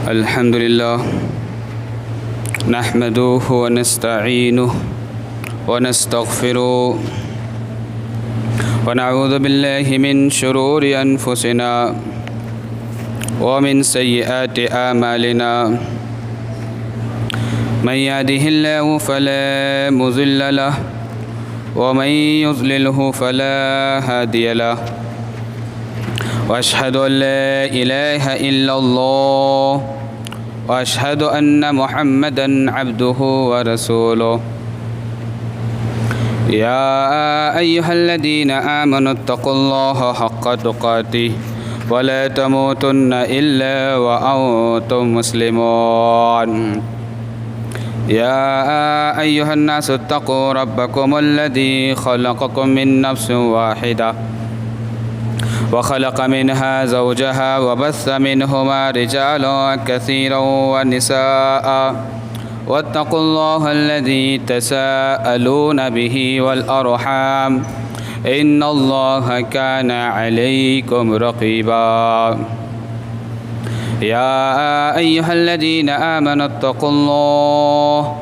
الحمد لله نحمده ونستعينه ونستغفره ونعوذ بالله من شرور أنفسنا ومن سيئات أعمالنا من يهده الله فلا مضل له ومن يضلله فلا هادي له وأشهد أن لا إله إلا الله وأشهد أن محمدًا عبده ورسوله يا أيها الذين آمنوا اتقوا الله حق تقاته ولا تموتن إلا وأنتم مسلمون يا أيها الناس اتقوا ربكم الذي خلقكم من نفس واحدة وخلق منها زوجها وبث منهما رجالا كثيرا ونساء واتقوا الله الذي تساءلون به والأرحام إن الله كان عليكم رقيبا يا أيها الذين آمنوا اتقوا الله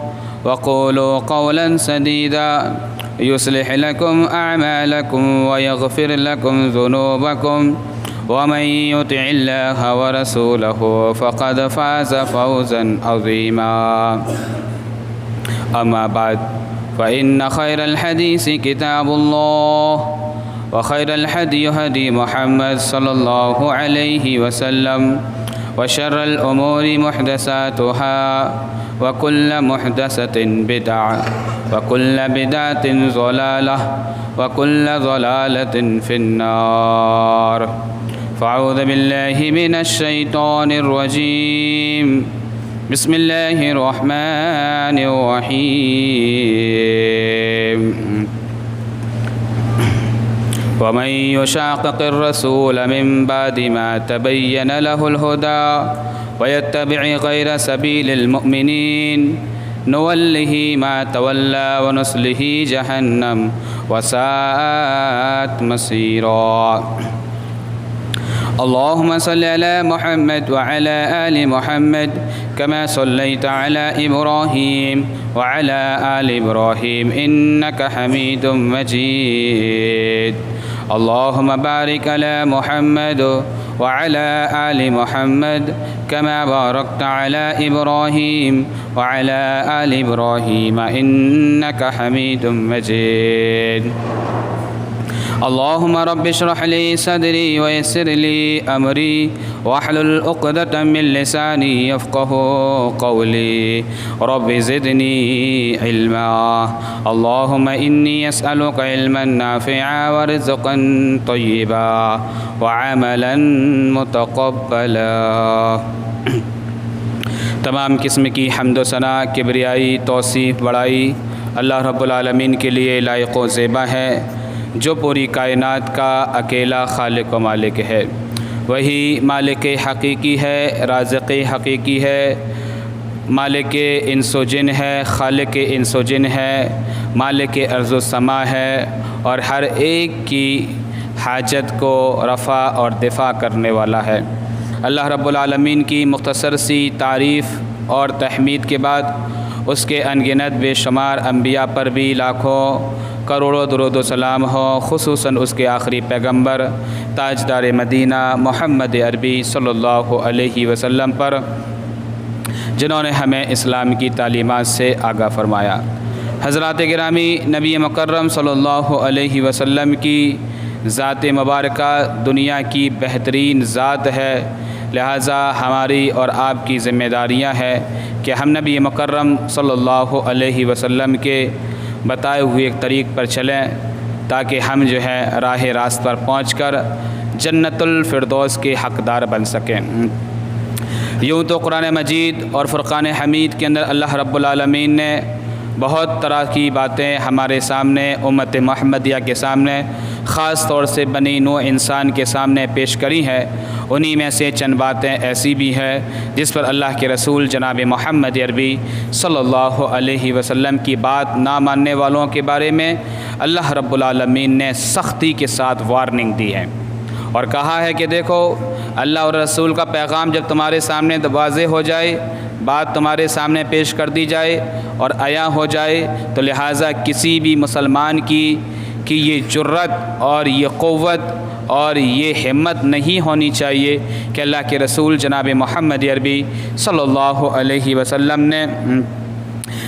وقولوا قولا سديدا يصلح لكم أعمالكم ويغفر لكم ذنوبكم ومن يطع الله ورسوله فقد فاز فوزا عظيما أما بعد فإن خير الحديث كتاب الله وخير الهدي هدي محمد صلى الله عليه وسلم وشر الأمور محدثاتها وكل محدثة بدعة وكل بدعة ضلالة وكل ضلالة في النار فأعوذ بالله من الشيطان الرجيم بسم الله الرحمن الرحيم ومن يشاقق الرسول من بعد ما تبين له الهدى ويتبع غير سبيل المؤمنين نوله ما تولى ونصله جهنم وساءت مصيرا اللهم صل على محمد وعلى آل محمد كما صليت على إبراهيم وعلى آل إبراهيم إنك حميد مجيد اللهم بارك على محمد وعلى آل محمد كما باركت على إبراهيم وعلى آل إبراهيم إنك حميد مجيد اللهم رب اشرح لي صدري ويسر لي أمري واحلل عقدة من لساني يفقه قولي رب زدني علما اللهم إني أسألك علما نافعا ورزقا طيبا وعملا متقبلا تمام قسم کی حمد و ثنا کبریائی توصیف بڑائی اللہ رب العالمین کے لیے لائق و زیبا ہے جو پوری کائنات کا اکیلا خالق و مالک ہے وہی مالک حقیقی ہے رازق حقیقی ہے مالک انس و جن ہے خالق انس و جن ہے مالک ارض و سما ہے اور ہر ایک کی حاجت کو رفع اور دفع کرنے والا ہے اللہ رب العالمین کی مختصر سی تعریف اور تحمید کے بعد اس کے انگنت بے شمار انبیاء پر بھی لاکھوں کروڑوں درود و سلام ہو خصوصاً اس کے آخری پیغمبر تاجدار مدینہ محمد عربی صلی اللہ علیہ وسلم پر جنہوں نے ہمیں اسلام کی تعلیمات سے آگاہ فرمایا حضرات گرامی نبی مکرم صلی اللہ علیہ وسلم کی ذات مبارکہ دنیا کی بہترین ذات ہے لہٰذا ہماری اور آپ کی ذمہ داریاں ہیں کہ ہم نبی مکرم صلی اللہ علیہ وسلم کے بتائے ہوئے ایک طریق پر چلیں تاکہ ہم جو ہے راہ راست پر پہنچ کر جنت الفردوس کے حقدار بن سکیں یوں تو قرآن مجید اور فرقان حمید کے اندر اللہ رب العالمین نے بہت طرح کی باتیں ہمارے سامنے امت محمدیہ کے سامنے خاص طور سے بنی نوع انسان کے سامنے پیش کری ہے انہی میں سے چند باتیں ایسی بھی ہے جس پر اللہ کے رسول جناب محمد عربی صلی اللہ علیہ وسلم کی بات نہ ماننے والوں کے بارے میں اللہ رب العالمین نے سختی کے ساتھ وارننگ دی ہے اور کہا ہے کہ دیکھو اللہ اور رسول کا پیغام جب تمہارے سامنے واضح ہو جائے، بات تمہارے سامنے پیش کر دی جائے اور عیاں ہو جائے، تو لہٰذا کسی بھی مسلمان کی یہ جرت اور یہ قوت اور یہ ہمت نہیں ہونی چاہیے کہ اللہ کے رسول جناب محمد عربی صلی اللہ علیہ وسلم نے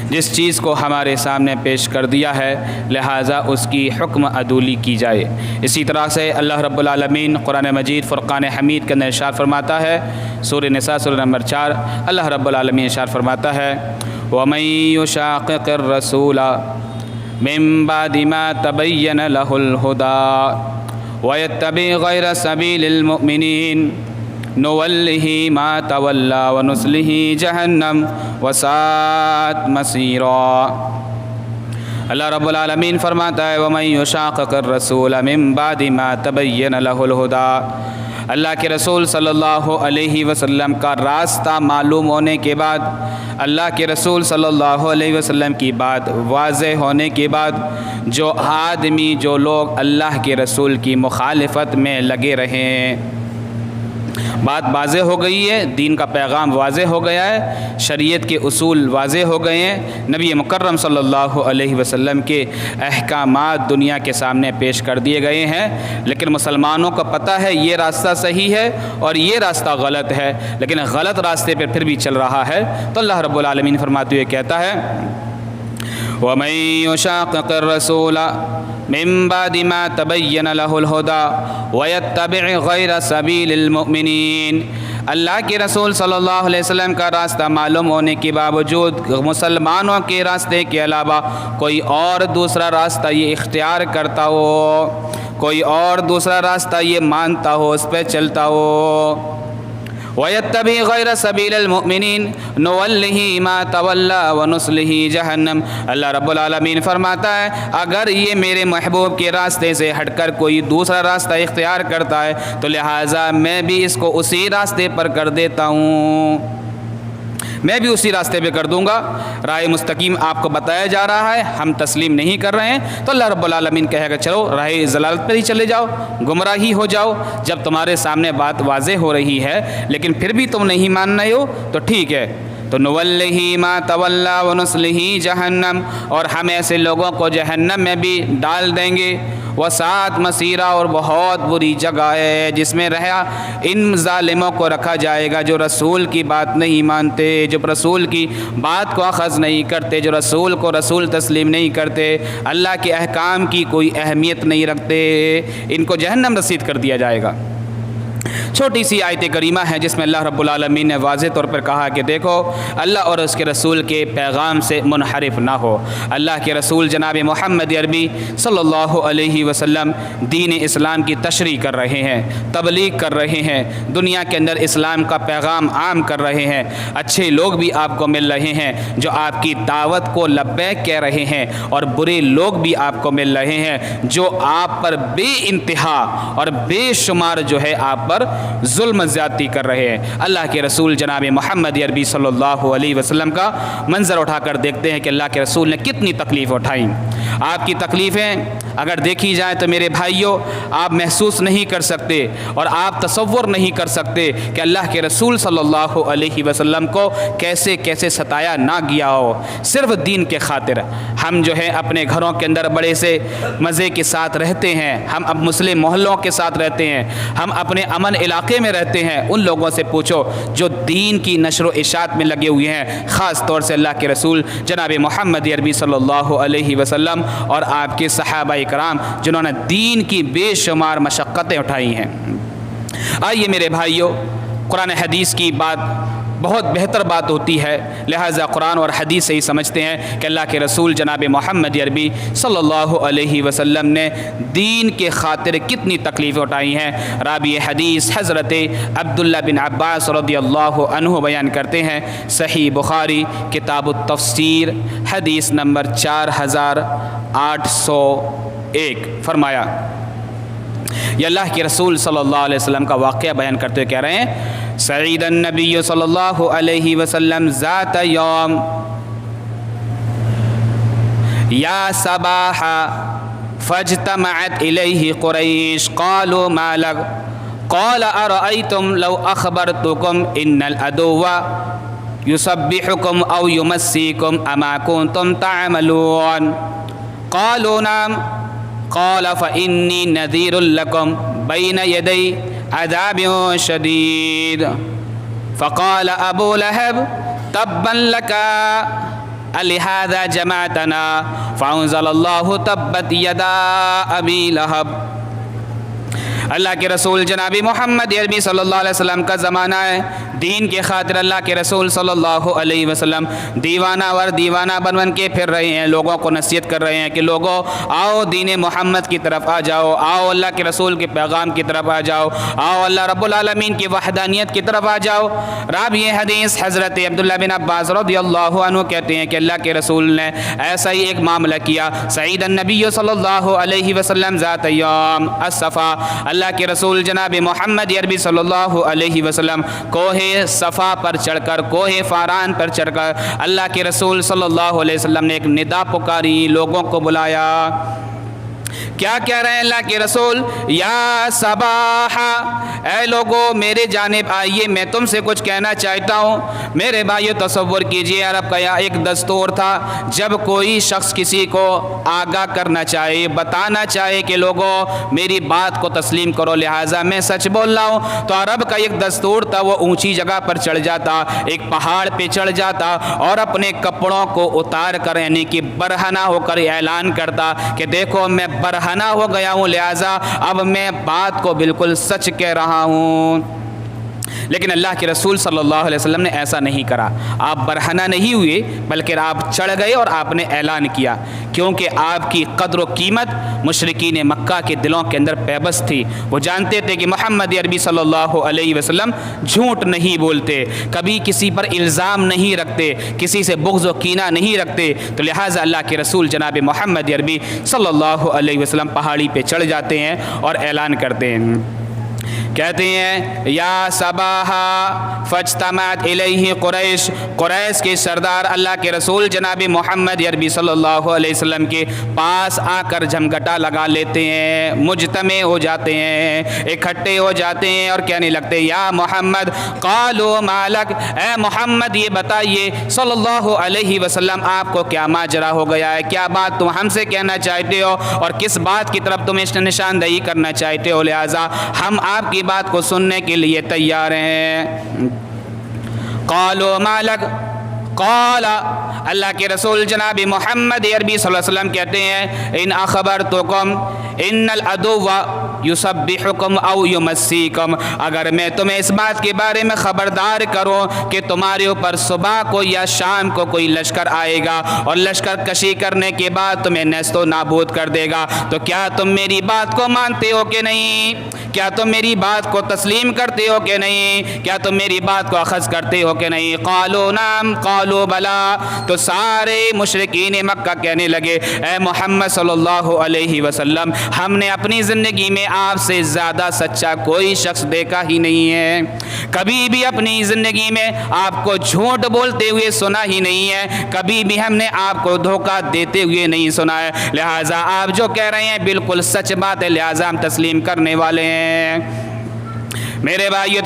جس چیز کو ہمارے سامنے پیش کر دیا ہے لہٰذا اس کی حکم عدولی کی جائے۔ اسی طرح سے اللہ رب العالمین قرآن مجید فرقان حمید کے اندر ارشاد فرماتا ہے، سورہ نساء سورہ نمبر 4، اللہ رب العالمین ارشاد فرماتا ہے وَمَن يُشَاقِقِ الرَّسُولَ مِن بَعْدِ مَا تَبَيَّنَ لَهُ الْهُدَىٰ وَيَتَّبِعْ غَيْرَ سَبِيلِ الْمُؤْمِنِينَ نُوَلِّهِ مَا تَوَلَّىٰ وَنُصْلِهِ جَهَنَّمَ وَسَاءَتْ مَصِيرًا۔ اللہ رب العالمین فرماتا ہے وَمَن يُشَاقِقِ الرَّسُولَ مِن بَعْدِ مَا تَبَيَّنَ لَهُ الْهُدَىٰ، اللہ کے رسول صلی اللہ علیہ وسلم کا راستہ معلوم ہونے کے بعد، اللہ کے رسول صلی اللہ علیہ وسلم کی بات واضح ہونے کے بعد جو آدمی جو لوگ اللہ کے رسول کی مخالفت میں لگے رہیں، بات واضح ہو گئی ہے، دین کا پیغام واضح ہو گیا ہے، شریعت کے اصول واضح ہو گئے ہیں، نبی مکرم صلی اللہ علیہ وسلم کے احکامات دنیا کے سامنے پیش کر دیے گئے ہیں، لیکن مسلمانوں کو پتہ ہے یہ راستہ صحیح ہے اور یہ راستہ غلط ہے، لیکن غلط راستے پہ پھر بھی چل رہا ہے، تو اللہ رب العالمین فرماتے ہوئے کہتا ہے وَمَن يُشَاقِقِ الرَّسُولَ مِن بَعْدِ مَا تَبَيَّنَ لَهُ الْهُدَىٰ وَيَتَّبِعْ غَيْرَ سَبِيلِ الْمُؤْمِنِينَ، اللہ کے رسول صلی اللہ علیہ وسلم کا راستہ معلوم ہونے کے باوجود مسلمانوں کے راستے کے علاوہ کوئی اور دوسرا راستہ یہ اختیار کرتا ہو، کوئی اور دوسرا راستہ یہ مانتا ہو، اس پہ چلتا ہو، وَيَتَّبِعْ غَيْرَ سَبِيلِ الْمُؤْمِنِينَ نُوَلِّهِ مَا تَوَلَّىٰ وَنُصْلِهِ جَهَنَّمَ، اللہ رب العالمین فرماتا ہے اگر یہ میرے محبوب کے راستے سے ہٹ کر کوئی دوسرا راستہ اختیار کرتا ہے تو لہٰذا میں بھی اس کو اسی راستے پر کر دیتا ہوں، میں بھی اسی راستے پہ کر دوں گا۔ راہ مستقیم آپ کو بتایا جا رہا ہے، ہم تسلیم نہیں کر رہے ہیں، تو اللہ رب العالمین کہے گا چلو راہ ضلالت پر ہی چلے جاؤ، گمراہی ہو جاؤ۔ جب تمہارے سامنے بات واضح ہو رہی ہے لیکن پھر بھی تم نہیں مان رہے ہو تو ٹھیک ہے، تو نُوَلِّهِ مَا تَوَلَّىٰ وَنُصْلِهِ جَهَنَّمَ، اور ہم ایسے لوگوں کو جہنم میں بھی ڈال دیں گے، وَسَاءَتْ مَصِيرًا، اور بہت بری جگہ ہے جس میں ان ظالموں کو رکھا جائے گا جو رسول کی بات نہیں مانتے، جو رسول کی بات کو اخذ نہیں کرتے، جو رسول کو رسول تسلیم نہیں کرتے، اللہ کے احکام کی کوئی اہمیت نہیں رکھتے، ان کو جہنم رسید کر دیا جائے گا۔ چھوٹی سی آیت کریمہ ہے جس میں اللہ رب العالمین نے واضح طور پر کہا کہ دیکھو اللہ اور اس کے رسول کے پیغام سے منحرف نہ ہو۔ اللہ کے رسول جناب محمد عربی صلی اللہ علیہ وسلم دین اسلام کی تشریح کر رہے ہیں، تبلیغ کر رہے ہیں، دنیا کے اندر اسلام کا پیغام عام کر رہے ہیں، اچھے لوگ بھی آپ کو مل رہے ہیں جو آپ کی دعوت کو لبیک کہہ رہے ہیں، اور برے لوگ بھی آپ کو مل رہے ہیں جو آپ پر بے انتہا اور بے شمار جو ہے آپ پر ظلم زیادتی کر رہے ہیں۔ اللہ کے رسول جناب محمد عربی صلی اللہ علیہ وسلم کا منظر اٹھا کر دیکھتے ہیں کہ اللہ کے رسول نے کتنی تکلیف اٹھائیں۔ آپ کی تکلیفیں اگر دیکھی جائیں تو میرے بھائیوں آپ محسوس نہیں کر سکتے اور آپ تصور نہیں کر سکتے کہ اللہ کے رسول صلی اللہ علیہ وسلم کو کیسے کیسے ستایا نہ گیا ہو، صرف دین کے خاطر۔ ہم جو ہے اپنے گھروں کے اندر بڑے سے مزے کے ساتھ رہتے ہیں، ہم اب مسلم محلوں کے ساتھ رہتے ہیں، ہم اپنے امن علاقے میں رہتے ہیں، ان لوگوں سے پوچھو جو دین کی نشر و اشاعت میں لگے ہوئے ہیں، خاص طور سے اللہ کے رسول جناب محمد عربی صلی اللہ علیہ وسلم اور آپ کے صحابہ کرام جنہوں نے دین کی بے شمار مشقتیں اٹھائی ہیں۔ آئیے میرے بھائیوں، قرآن حدیث کی بات بہت بہتر بات ہوتی ہے، لہٰذا قرآن اور حدیث سے ہی سمجھتے ہیں کہ اللہ کے رسول جناب محمد عربی صلی اللہ علیہ وسلم نے دین کے خاطر کتنی تکلیفیں اٹھائی ہیں۔ راوی حدیث حضرت عبداللہ بن عباس رضی اللہ عنہ بیان کرتے ہیں، صحیح بخاری کتاب التفسیر حدیث نمبر 4801، فرمایا یہ اللہ کے رسول صلی اللہ علیہ وسلم کا واقعہ بیان کرتے ہوئے کہہ رہے ہیں، سعید النبی صلی اللہ علیہ وسلم ذات یوم یا صباح فاجتمعت الیہ قریش قالوا ما لک قال ارأيتم لو اخبرتكم ان العدو يسبحكم او يمسيكم اما كنتم تعملون قالوا نعم قال فإني نذير لكم بين يدي عذاب شديد فقال ابو لہب تبا لك لهذا جمعتنا فانزل اللہ تبت یدا ابی لہب۔ اللہ کے رسول جناب محمد عربی صلی اللہ علیہ وسلم کا زمانہ ہے، دین کی خاطر اللہ کے رسول صلی اللہ علیہ وسلم دیوانہ بن کے پھر رہے ہیں، لوگوں کو نصیحت کر رہے ہیں کہ لوگوں آؤ دین محمد کی طرف آ جاؤ، آؤ اللہ کے رسول کے پیغام کی طرف آ جاؤ، آؤ اللہ رب العالمین کی وحدانیت کی طرف آ جاؤ۔ راوی حدیث حضرت عبداللہ بن عباس رضی اللہ عنہ کہتے ہیں کہ اللہ کے رسول نے ایسا ہی ایک معاملہ کیا، سعید النبی صلی اللہ علیہ وسلم ذات یوم الصفا، اللہ کے رسول جناب محمد عربی صلی اللہ علیہ وسلم کوہ صفا پر چڑھ کر، کوہ فاران پر چڑھ کر اللہ کے رسول صلی اللہ علیہ وسلم نے ایک ندا پکاری، لوگوں کو بلایا۔ کیا کہہ رہے ہیں اللہ کے رسول؟ یا صباحا، اے لوگو میرے جانب آئیے، میں تم سے کچھ کہنا چاہتا ہوں۔ میرے بھائیو تصور کیجئے، عرب کا ایک دستور تھا، جب کوئی شخص کسی کو آگاہ کرنا چاہے، بتانا چاہے کہ لوگو میری بات کو تسلیم کرو، لہٰذا میں سچ بول رہا ہوں، تو عرب کا ایک دستور تھا، وہ اونچی جگہ پر چڑھ جاتا، ایک پہاڑ پہ چڑھ جاتا اور اپنے کپڑوں کو اتار کر یعنی کہ برہنہ ہو کر اعلان کرتا کہ دیکھو میں برہنہ ہو گیا ہوں، لہٰذا اب میں بات کو بالکل سچ کہہ رہا ہوں۔ لیکن اللہ کے رسول صلی اللہ علیہ وسلم نے ایسا نہیں کرا، آپ برہنہ نہیں ہوئے بلکہ آپ چڑھ گئے اور آپ نے اعلان کیا، کیونکہ آپ کی قدر و قیمت مشرکین مکہ کے دلوں کے اندر پیبس تھی۔ وہ جانتے تھے کہ محمد عربی صلی اللہ علیہ وسلم جھوٹ نہیں بولتے، کبھی کسی پر الزام نہیں رکھتے، کسی سے بغض و کینہ نہیں رکھتے، تو لہٰذا اللہ کے رسول جناب محمد عربی صلی اللہ علیہ وسلم پہاڑی پہ چڑھ جاتے ہیں اور اعلان کرتے ہیں، کہتے ہیں یا صباحا فاجتمعت الیہ قریش، قریش کے سردار اللہ کے رسول جناب محمد عربی صلی اللہ علیہ وسلم کے پاس آ کر جھمگٹا لگا لیتے ہیں، مجتمع ہو جاتے ہیں، اکٹھے ہو جاتے ہیں اور کہنے لگتے یا محمد قالوا مالک، اے محمد یہ بتائیے صلی اللہ علیہ وسلم آپ کو کیا ماجرا ہو گیا ہے، کیا بات تم ہم سے کہنا چاہتے ہو اور کس بات کی طرف تم نشاندہی کرنا چاہتے ہو، لہٰذا ہم آپ کی بات کو سننے کے لیے تیار ہیں۔ قالوا مالک قال، اللہ کے رسول جناب محمد عربی صلی اللہ علیہ وسلم کہتے ہیں ان اخبرتکم ان العدو یسبحکم او یمسیکم، اگر میں تمہیں اس بات کے بارے میں خبردار کروں کہ تمہارے اوپر صبح کو یا شام کو کوئی لشکر آئے گا اور لشکر کشی کرنے کے بعد تمہیں نیست و نابود کر دے گا، تو کیا تم میری بات کو مانتے ہو کہ نہیں؟ کیا تم میری بات کو تسلیم کرتے ہو کہ نہیں؟ کیا تم میری بات کو اخذ کرتے ہو کہ نہیں؟ قالوا نعم قالوا بلا، تو سارے مشرکین مکہ کہنے لگے اے محمد صلی اللہ علیہ وسلم ہم نے اپنی زندگی میں آپ سے زیادہ سچا کوئی شخص دیکھا ہی نہیں ہے، کبھی بھی اپنی زندگی میں آپ کو جھوٹ بولتے ہوئے سنا ہی نہیں ہے، کبھی بھی ہم نے آپ کو دھوکہ دیتے ہوئے نہیں سنا ہے، لہٰذا آپ جو کہہ رہے ہیں بالکل سچ بات ہے، لہٰذا ہم تسلیم کرنے والے ہیں۔ میرے بھائیو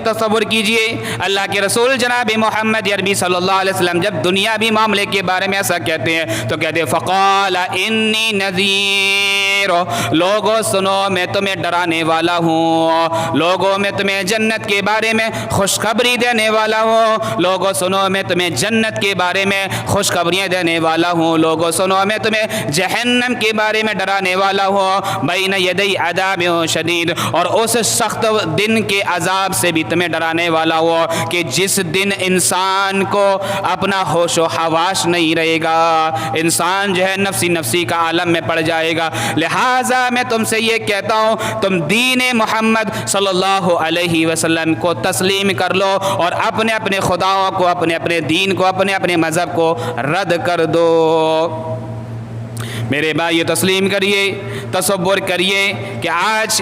تصور کیجئے، اللہ کے رسول جناب محمد عربی صلی اللہ علیہ وسلم جب دنیاوی معاملے کے بارے میں ایسا کہتے ہیں تو کہتے ہیں فقال انی نذیر، لوگوں سنو میں تمہیں ڈرانے والا ہوں، لوگوں میں تمہیں جنت کے بارے میں خوشخبری دینے والا ہوں، لوگوں سنو میں تمہیں جنت کے بارے میں خوشخبریاں دینے والا ہوں، لوگوں سنو میں تمہیں جہنم کے بارے میں ڈرانے والا ہوں، بین یدی عذاب شدید، اور اس سخت دن کے عذاب سے بھی تمہیں ڈرانے والا ہو کہ جس دن انسان کو اپنا ہوش و حواس نہیں رہے گا، انسان جو ہے نفسی کا عالم میں پڑ جائے گا، لہٰذا میں تم سے یہ کہتا ہوں تم دین محمد صلی اللہ علیہ وسلم کو تسلیم کر لو اور اپنے اپنے خداؤں کو، اپنے اپنے دین کو، اپنے اپنے مذہب کو رد کر دو۔ میرے بھائی تسلیم کریے، تصور کریے کہ آج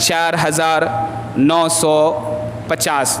4950,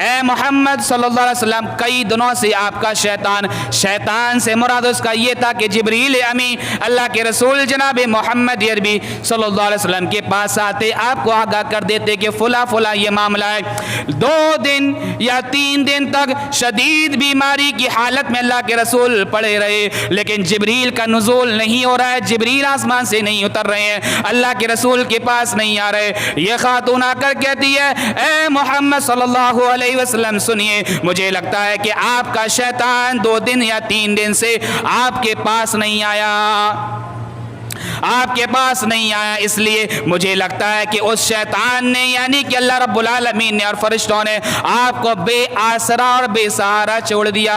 اے محمد صلی اللہ علیہ وسلم کئی دنوں سے آپ کا شیطان سے مراد اس کا یہ تھا کہ جبریل امی اللہ کے رسول جناب محمد عربی صلی اللہ علیہ وسلم کے پاس آتے، آپ کو آگاہ کر دیتے کہ فلاں یہ معاملہ ہے۔ 2 دن یا 3 دن تک شدید بیماری کی حالت میں اللہ کے رسول پڑے رہے، لیکن جبریل کا نزول نہیں ہو رہا ہے، جبریل آسمان سے نہیں اتر رہے ہیں، اللہ کے رسول کے پاس نہیں آ رہے۔ یہ خاتون آ کر کہتی ہے اے محمد صلی اللہ علیہ وسلم سنیے، مجھے لگتا ہے کہ آپ کا شیطان 2 دن یا 3 دن سے آپ کے پاس نہیں آیا، آپ کے پاس نہیں آیا، اس لیے مجھے لگتا ہے کہ اس شیطان نے یعنی کہ اللہ رب العالمین نے اور فرشتوں نے آپ کو بے آسرا اور بے سہارا چھوڑ دیا۔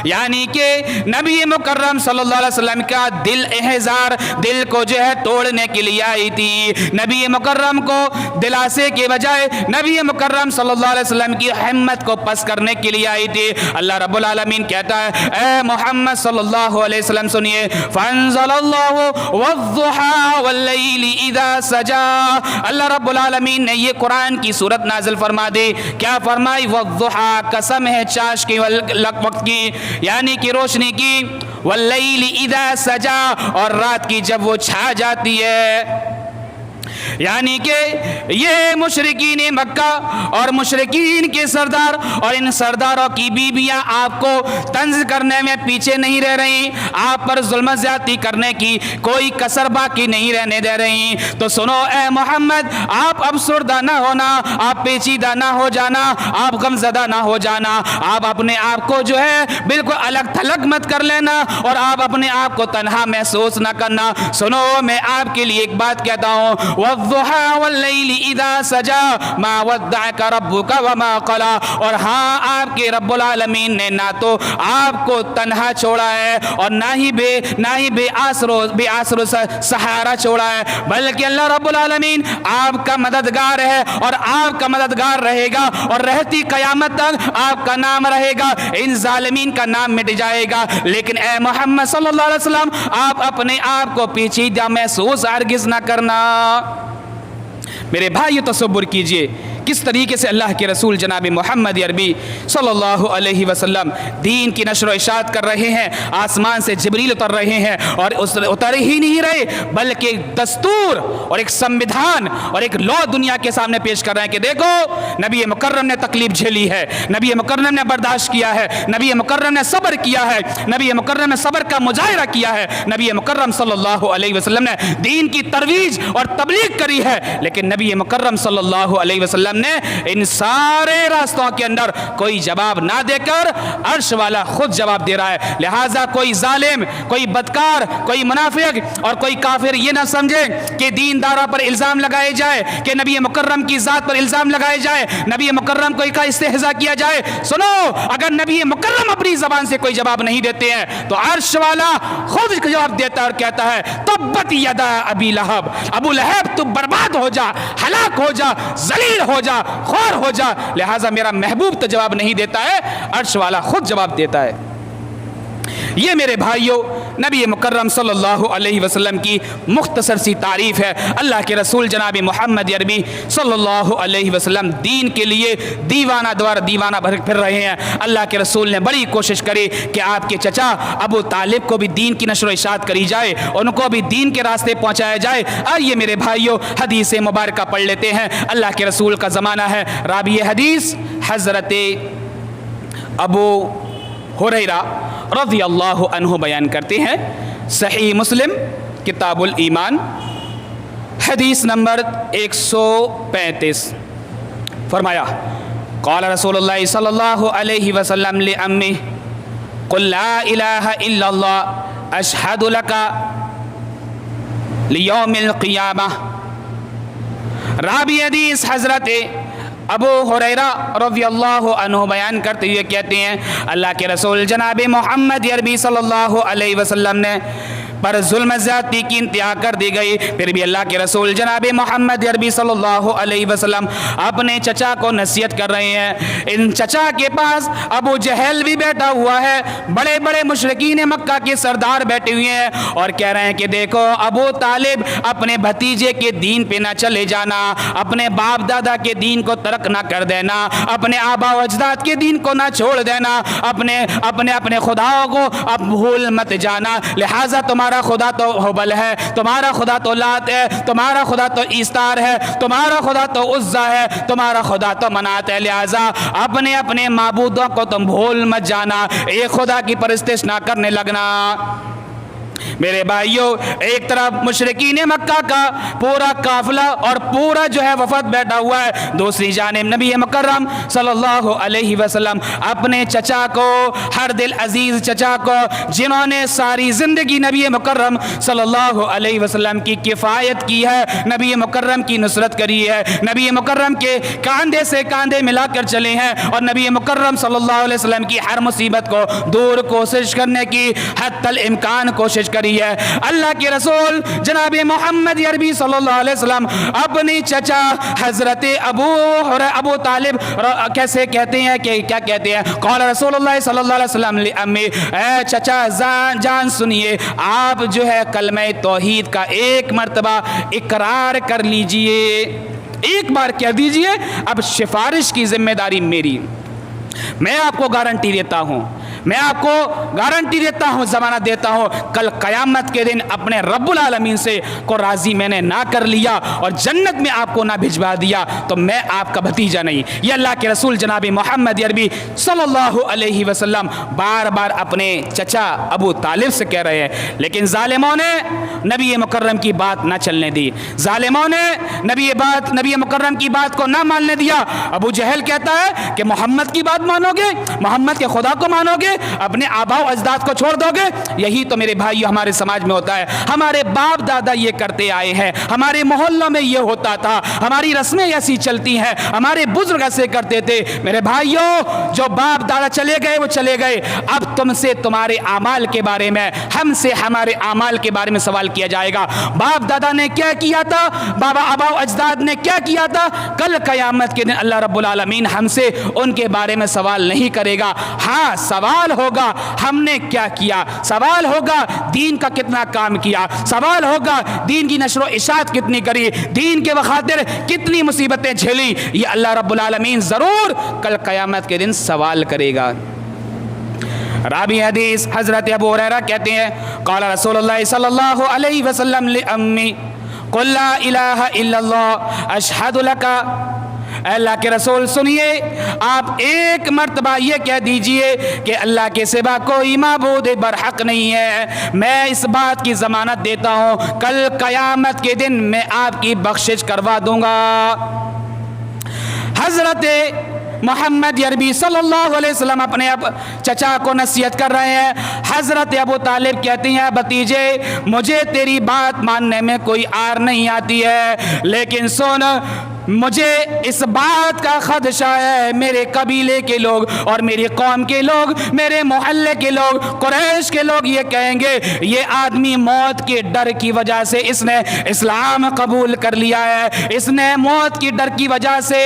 یعنی کہ نبی مکرم صلی اللہ علیہ وسلم کا دل احزار، دل کو جو ہے توڑنے کے لیے آئی تھی، نبی مکرم کو دلاسے کے بجائے نبی مکرم صلی اللہ علیہ وسلم کی ہمت کو پس کرنے کے لیے آئی تھی۔ اللہ رب العالمین کہتا ہے اے محمد صلی اللہ علیہ وسلم سنیے، فانزل اللہ والضحى واللیل اذا سجا، اللہ رب العالمین نے یہ قرآن کی صورت نازل فرما دی، کیا فرمائی؟ والضحى، قسم ہے چاش کے وقت کی یعنی کہ روشنی کی، واللیل اذا سجا، اور رات کی جب وہ چھا جاتی ہے۔ یعنی کہ یہ مشرکین مکہ اور مشرکین کے سردار اور ان سرداروں کی بیویاں آپ کو طنز کرنے میں پیچھے نہیں رہ رہی، آپ پر ظلم زیادتی کرنے کی کوئی کسر باقی نہیں رہنے دے رہی۔ تو سنو اے محمد، آپ افسردہ نہ ہونا، آپ پیچیدہ نہ ہو جانا، آپ غمزدہ نہ ہو جانا، آپ اپنے آپ کو جو ہے بالکل الگ تھلگ مت کر لینا اور آپ اپنے آپ کو تنہا محسوس نہ کرنا۔ سنو میں آپ کے لیے ایک بات کہتا ہوں، والضحى واللیل اذا سجا ما ودعك ربك وما قلى، اور ہاں آپ کے رب العالمین نے نہ تو آپ کو تنہا چھوڑا ہے اور نہ ہی بے آسر سہارا چھوڑا ہے، بلکہ اللہ رب العالمین آپ کا مددگار ہے اور آپ کا مددگار رہے گا اور رہتی قیامت تک آپ کا نام رہے گا، ان ظالمین کا نام مٹ جائے گا۔ لیکن اے محمد صلی اللہ علیہ وسلم آپ اپنے آپ کو پیچیدہ محسوس ہرگز نہ کرنا۔ میرے بھائی تصور کیجئے کس طریقے سے اللہ کے رسول جناب محمد عربی صلی اللہ علیہ وسلم دین کی نشر و اشاعت کر رہے ہیں، آسمان سے جبریل اتر رہے ہیں اور اتر ہی نہیں رہے بلکہ ایک دستور اور ایک سمویدھان اور ایک لا دنیا کے سامنے پیش کر رہے ہیں کہ دیکھو نبی مکرم نے تکلیف جھیلی ہے، نبی مکرم نے برداشت کیا ہے، نبی مکرم نے صبر کیا ہے، نبی مکرم نے صبر کا مظاہرہ کیا ہے، نبی مکرم صلی اللہ علیہ وسلم نے دین کی ترویج اور تبلیغ کری ہے، لیکن نبی مکرم صلی اللہ علیہ وسلم نے ان سارے راستوں کے اندر کوئی جواب نہ دے کر عرش والا خود جواب دے رہا ہے۔ لہٰذا کوئی ظالم، کوئی بدکار، کوئی منافق اور کوئی کافر یہ نہ سمجھے کہ دینداروں پر الزام لگائے جائے، کہ نبی مکرم کی ذات پر الزام لگائے جائے، نبی مکرم کو کا استہزاء کیا جائے۔ سنو، اگر نبی مکرم اپنی زبان سے کوئی جواب نہیں دیتے ہیں تو عرش والا خود جواب دیتا ہے اور کہتا ہے تبت یدا ابی لہب، ابو لہب تو برباد ہو جا، ہلاک ہو جا، ذلیل ہو جا، خوار ہو جا۔ لہٰذا میرا محبوب تو جواب نہیں دیتا ہے، عرش والا خود جواب دیتا ہے۔ یہ میرے بھائیوں نبی مکرم صلی اللہ علیہ وسلم کی مختصر سی تعریف ہے۔ اللہ کے رسول جناب محمد عربی صلی اللہ علیہ وسلم دین کے لیے دیوانہ پھر رہے ہیں۔ اللہ کے رسول نے بڑی کوشش کری کہ آپ کے چچا ابو طالب کو بھی دین کی نشر و اشاعت کری جائے، ان کو بھی دین کے راستے پہنچایا جائے۔ آئیے میرے بھائیوں حدیث مبارکہ پڑھ لیتے ہیں۔ اللہ کے رسول کا زمانہ ہے، راوی حدیث حضرت ابو ہریرہ رضی اللہ عنہ بیان کرتے ہیں، صحیح مسلم کتاب الایمان حدیث نمبر 135، فرمایا قال رسول اللہ صلی اللہ علیہ وسلم لأمہ قل لا الہ الا اللہ اشہد لکا لیوم القیامہ۔ راوی حدیث حضرت ابو ہریرہ رضی اللہ عنہ بیان کرتے ہوئے کہتے ہیں اللہ کے رسول جناب محمد عربی صلی اللہ علیہ وسلم نے پر ظلم زیادتی کی انتہا کر دی گئی، پھر بھی اللہ کے رسول جناب محمد عربی صلی اللہ علیہ وسلم اپنے چچا کو نصیحت کر رہے ہیں۔ ان چچا کے پاس ابو جہل بھی بیٹھا ہوا ہے، بڑے بڑے مشرکین مکہ کے سردار بیٹھے ہوئے ہیں اور کہہ رہے ہیں کہ دیکھو ابو طالب اپنے بھتیجے کے دین پہ نہ چلے جانا، اپنے باپ دادا کے دین کو ترک نہ کر دینا، اپنے آبا و اجداد کے دین کو نہ چھوڑ دینا، اپنے خداؤں کو اب بھول مت جانا، لہٰذا تمہارا خدا تو ہبل ہے، تمہارا خدا تو لات ہے، تمہارا خدا تو ایستار ہے، تمہارا خدا تو عزا ہے، تمہارا خدا تو منات ہے، لہٰذا اپنے معبودوں کو تم بھول مت جانا، ایک خدا کی پرستش نہ کرنے لگنا۔ میرے بھائیوں، ایک طرف مشرکین مکہ کا پورا قافلہ اور پورا جو ہے وفد بیٹھا ہوا ہے، دوسری جانب نبی مکرم صلی اللہ علیہ وسلم اپنے چچا کو، ہر دل عزیز چچا کو، جنہوں نے ساری زندگی نبی مکرم صلی اللہ علیہ وسلم کی کفایت کی ہے، نبی مکرم کی نصرت کری ہے، نبی مکرم کے کاندھے سے کاندھے ملا کر چلے ہیں اور نبی مکرم صلی اللہ علیہ وسلم کی ہر مصیبت کو دور کوشش کرنے کی حتی الامکان کوشش کری ہے۔ اللہ کے رسول جناب محمد عربی صلی اللہ علیہ وسلم اپنی چچا حضرت ابو طالب کیسے کہتے ہیں کہ کیا کہتے ہیں، قال رسول اللہ صلی اللہ علیہ وسلم لأمی، اے چچا جان سنیے، آپ جو ہے کلمہ توحید کا ایک مرتبہ اقرار کر لیجئے، ایک بار کہہ دیجئے، اب سفارش کی ذمہ داری میری، میں آپ کو گارنٹی دیتا ہوں، میں آپ کو گارنٹی دیتا ہوں، ضمانت دیتا ہوں، کل قیامت کے دن اپنے رب العالمین سے کو راضی میں نے نہ کر لیا اور جنت میں آپ کو نہ بھجوا دیا تو میں آپ کا بھتیجا نہیں۔ یہ اللہ کے رسول جناب محمد عربی صلی اللہ علیہ وسلم بار بار اپنے چچا ابو طالب سے کہہ رہے ہیں، لیکن ظالموں نے نبی مکرم کی بات نہ چلنے دی، ظالموں نے نبی مکرم کی بات کو نہ ماننے دیا۔ ابو جہل کہتا ہے کہ محمد کی بات مانو گے، محمد کے خدا کو مانو گے، اپنے آبا و اجداد کو چھوڑ دو گے؟ یہی تو میرے بھائیو ہمارے سماج میں ہوتا ہے، ہمارے باپ دادا یہ کرتے آئے ہیں، ہمارے محلوں میں یہ ہوتا تھا، ہماری رسمیں ایسی چلتی ہیں، ہمارے بزرگ ایسے کرتے تھے۔ میرے بھائیو، جو باپ دادا چلے گئے وہ چلے گئے، اب تم سے تمہارے اعمال کے بارے میں، ہم سے ہمارے اعمال کے بارے میں سوال کیا جائے گا۔ باپ دادا نے کیا کیا تھا، آبا و اجداد نے کیا کیا تھا، کل قیامت کے دن اللہ رب العالمین ہم سے ان کے بارے میں سوال نہیں کرے گا۔ ہاں، سوال ہوگا ہم نے کیا کیا، سوال ہوگا دین کا کتنا کام کیا، سوال ہوگا دین کی نشر و اشاعت کتنی کری، دین کے بخاطر کتنی مصیبتیں جھیلی، یہ اللہ رب العالمین ضرور کل قیامت کے دن سوال کرے گا۔ راوی حدیث حضرت ابو ہریرہ کہتے ہیں، قال رسول اللہ صلی اللہ علیہ وسلم لأمی قل لا الہ الا اللہ اشہد لکا، اے اللہ کے رسول سنیے، آپ ایک مرتبہ یہ کہہ دیجئے کہ اللہ کے سوا کوئی معبود برحق نہیں ہے، میں اس بات کی ضمانت دیتا ہوں کل قیامت کے دن میں آپ کی بخشش کروا دوں گا۔ حضرت محمد عربی صلی اللہ علیہ وسلم اپنے چچا کو نصیحت کر رہے ہیں۔ حضرت ابو طالب کہتے ہیں، بھتیجے مجھے تیری بات ماننے میں کوئی آر نہیں آتی ہے، لیکن سن، مجھے اس بات کا خدشہ ہے، میرے قبیلے کے لوگ اور میری قوم کے لوگ، میرے محلے کے لوگ، قریش کے لوگ یہ کہیں گے یہ آدمی موت کے ڈر کی وجہ سے اس نے اسلام قبول کر لیا ہے، اس نے موت کی ڈر کی وجہ سے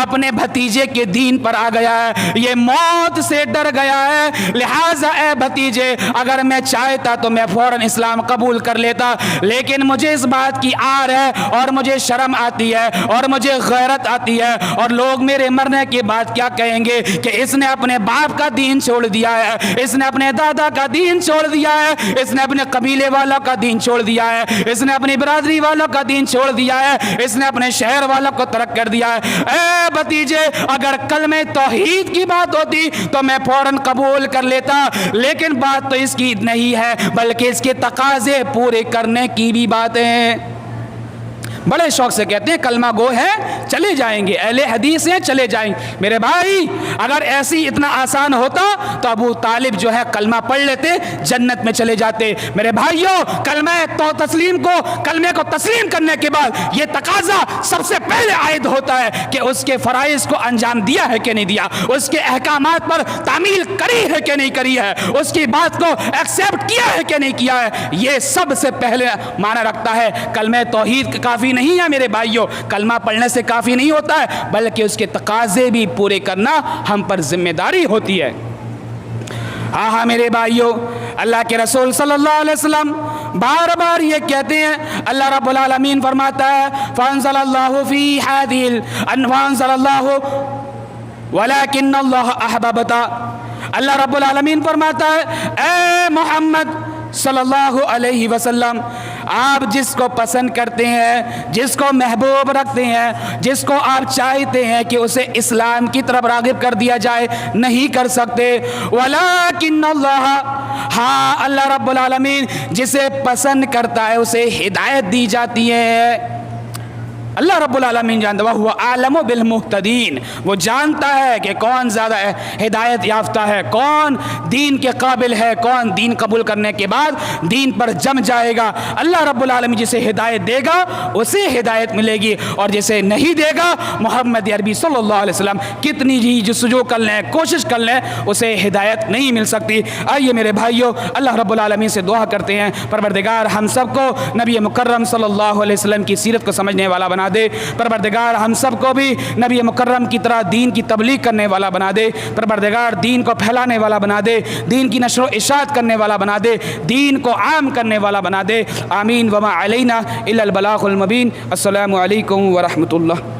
اپنے بھتیجے کے دین پر آ گیا ہے، یہ موت سے ڈر گیا ہے، لہٰذا اے بھتیجے اگر میں چاہتا تو میں فوراً اسلام قبول کر لیتا، لیکن مجھے اس بات کی آر ہے اور مجھے شرم آتی ہے اور مجھے غیرت آتی ہے، اور لوگ میرے مرنے کے بعد کیا کہیں گے کہ اس نے اپنے باپ کا دین چھوڑ دیا ہے، اس نے اپنے دادا کا دین چھوڑ دیا ہے، اس نے اپنے قبیلے والوں کا دین چھوڑ دیا ہے، اس نے اپنی برادری والوں کا دین چھوڑ دیا ہے، اس نے اپنے شہر والوں کو ترک کر دیا ہے۔ اے بھتیجے اگر کلمہ توحید کی بات ہوتی تو میں فوراً قبول کر لیتا، لیکن بات تو اس کی نہیں ہے بلکہ اس کے تقاضے پورے کرنے کی بھی بات ہے۔ بڑے شوق سے کہتے ہیں کلمہ گو ہیں چلے جائیں گے، اہل حدیث ہیں چلے جائیں گے۔ میرے بھائی اگر ایسی اتنا آسان ہوتا تو ابو طالب جو ہے کلمہ پڑھ لیتے، جنت میں چلے جاتے۔ میرے بھائیوں کلمہ تو تسلیم کو، کلمے کو تسلیم کرنے کے بعد یہ تقاضا سب سے پہلے عائد ہوتا ہے کہ اس کے فرائض کو انجام دیا ہے کہ نہیں دیا، اس کے احکامات پر تعمیل کری ہے کہ نہیں کری ہے، اس کی بات کو ایکسیپٹ کیا ہے کہ نہیں کیا ہے۔ یہ سب سے پہلے معنی رکھتا ہے۔ کلمہ توحید کافی نہیں ہے میرے بھائیوں، کلمہ پڑھنے سے کافی نہیں ہوتا ہے، بلکہ اس کے تقاضے بھی پورے کرنا ہم پر ذمہ داری ہوتی ہے۔ ہاں میرے بھائیوں، اللہ کے رسول صلی اللہ علیہ وسلم بار بار یہ کہتے ہیں، اللہ رب العالمین فرماتا ہے فانزل اللہ فی حادیل فانزل اللہ ولیکن اللہ احببتا، اللہ رب العالمین فرماتا ہے اے محمد صلی اللہ علیہ وسلم، آپ جس کو پسند کرتے ہیں، جس کو محبوب رکھتے ہیں، جس کو آپ چاہتے ہیں کہ اسے اسلام کی طرف راغب کر دیا جائے، نہیں کر سکتے۔ ولیکن اللہ، ہاں اللہ رب العالمین جسے پسند کرتا ہے اسے ہدایت دی جاتی ہے۔ اللہ رب العالمین جانتا ہے، وہ عالم بالمہتدین، وہ جانتا ہے کہ کون زیادہ ہدایت یافتہ ہے، کون دین کے قابل ہے، کون دین قبول کرنے کے بعد دین پر جم جائے گا۔ اللہ رب العالمین جسے ہدایت دے گا اسے ہدایت ملے گی، اور جسے نہیں دے گا محمد عربی صلی اللہ علیہ وسلم کتنی ہی جستجو کر لیں، کوشش کر لیں، اسے ہدایت نہیں مل سکتی۔ آئیے میرے بھائیوں اللہ رب العالمین سے دعا کرتے ہیں، پروردگار ہم سب کو نبی مکرم صلی اللہ علیہ وسلم کی سیرت کو سمجھنے والا بنا دے۔ پروردگار ہم سب کو بھی نبی مکرم کی طرح دین کی تبلیغ کرنے والا بنا دے۔ پروردگار دین کو پھیلانے والا بنا دے، دین کی نشر و اشاعت کرنے والا بنا دے، دین کو عام کرنے والا بنا دے۔ آمین۔ وما علینا الا البلاغ المبین۔ السلام علیکم ورحمۃ اللہ۔